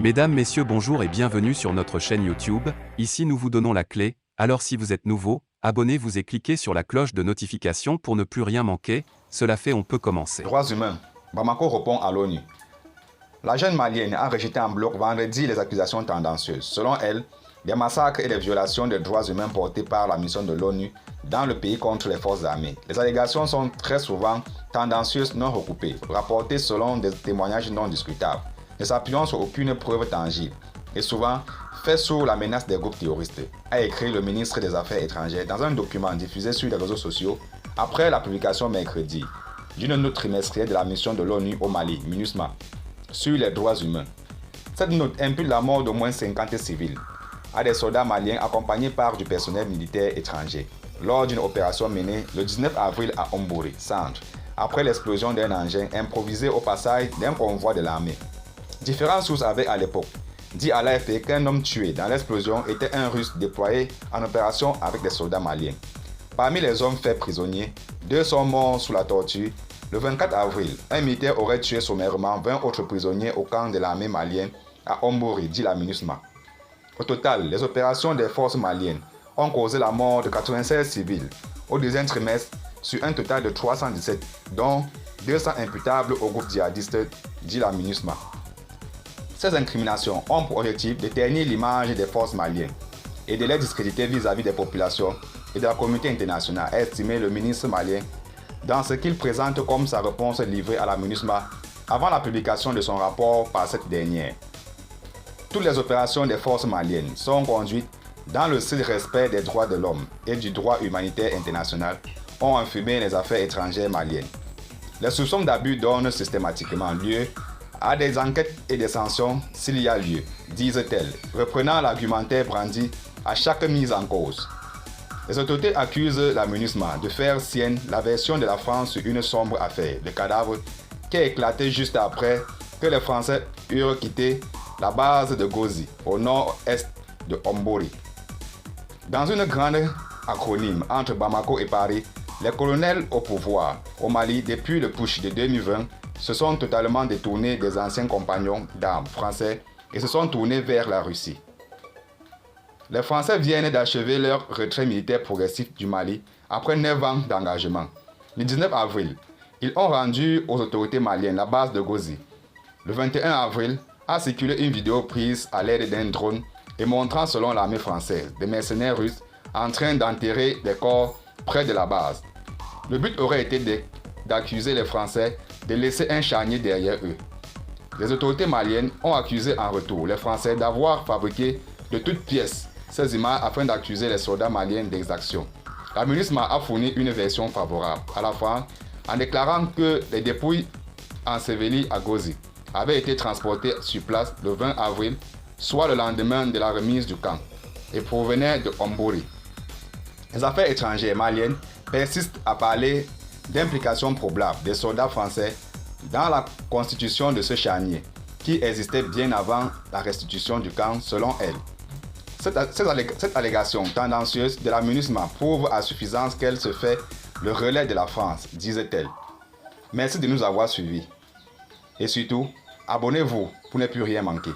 Mesdames, Messieurs, bonjour et bienvenue sur notre chaîne YouTube. Ici nous vous donnons la clé, alors si vous êtes nouveau, abonnez-vous et cliquez sur la cloche de notification pour ne plus rien manquer. Cela fait, on peut commencer. Droits humains. Bamako répond à l'ONU. La jeune malienne a rejeté en bloc vendredi les accusations tendancieuses. Selon elle, les massacres et les violations des droits humains portés par la mission de l'ONU dans le pays contre les forces armées. Les allégations sont très souvent tendancieuses non recoupées, rapportées selon des témoignages non discutables, ne s'appuyant sur aucune preuve tangible et souvent fait sous la menace des groupes terroristes, a écrit le ministre des Affaires étrangères dans un document diffusé sur les réseaux sociaux après la publication mercredi d'une note trimestrielle de la mission de l'ONU au Mali, MINUSMA, sur les droits humains. Cette note impute la mort d'au moins 50 civils à des soldats maliens accompagnés par du personnel militaire étranger lors d'une opération menée le 19 avril à Ombori, centre, après l'explosion d'un engin improvisé au passage d'un convoi de l'armée. Différentes sources avaient à l'époque dit à l'AFP qu'un homme tué dans l'explosion était un Russe déployé en opération avec des soldats maliens. Parmi les hommes faits prisonniers, 2 sont morts sous la torture. Le 24 avril, un militaire aurait tué sommairement 20 autres prisonniers au camp de l'armée malienne à Ombori, dit la MINUSMA. Au total, les opérations des forces maliennes ont causé la mort de 96 civils au deuxième trimestre sur un total de 317, dont 200 imputables au groupe djihadiste, dit la MINUSMA. Ces incriminations ont pour objectif de ternir l'image des forces maliennes et de les discréditer vis-à-vis des populations et de la communauté internationale, a estimé le ministre malien dans ce qu'il présente comme sa réponse livrée à la MINUSMA avant la publication de son rapport par cette dernière. Toutes les opérations des forces maliennes sont conduites dans le strict respect des droits de l'homme et du droit humanitaire international, ont affirmé les affaires étrangères maliennes. Les soupçons d'abus donnent systématiquement lieu à des enquêtes et des sanctions s'il y a lieu, disent-elles, reprenant l'argumentaire brandi à chaque mise en cause. Les autorités accusent la MINUSMA de faire sienne la version de la France sur une sombre affaire de cadavres qui a éclaté juste après que les Français eurent quitté la base de Gozi, au nord-est de Ombori. Dans une grande acronyme entre Bamako et Paris, les colonels au pouvoir au Mali depuis le putsch de 2020 se sont totalement détournés des anciens compagnons d'armes français et se sont tournés vers la Russie. Les Français viennent d'achever leur retrait militaire progressif du Mali après 9 ans d'engagement. Le 19 avril, ils ont rendu aux autorités maliennes la base de Gozi. Le 21 avril, a circulé une vidéo prise à l'aide d'un drone et montrant, selon l'armée française, des mercenaires russes en train d'enterrer des corps près de la base. Le but aurait été d'accuser les Français de laisser un charnier derrière eux. Les autorités maliennes ont accusé en retour les Français d'avoir fabriqué de toutes pièces ces images afin d'accuser les soldats maliens d'exaction. La MINUSMA a fourni une version favorable à la France en déclarant que les dépouilles ensevelies à Gozi avaient été transportées sur place le 20 avril, soit le lendemain de la remise du camp, et provenaient de Ombori. Les affaires étrangères maliennes persistent à parler d'implications probables des soldats français dans la constitution de ce charnier, qui existait bien avant la restitution du camp selon elle. Cette allégation tendancieuse de la MINUSMA prouve à suffisance qu'elle se fait le relais de la France, disait-elle. Merci de nous avoir suivis. Et surtout, abonnez-vous pour ne plus rien manquer.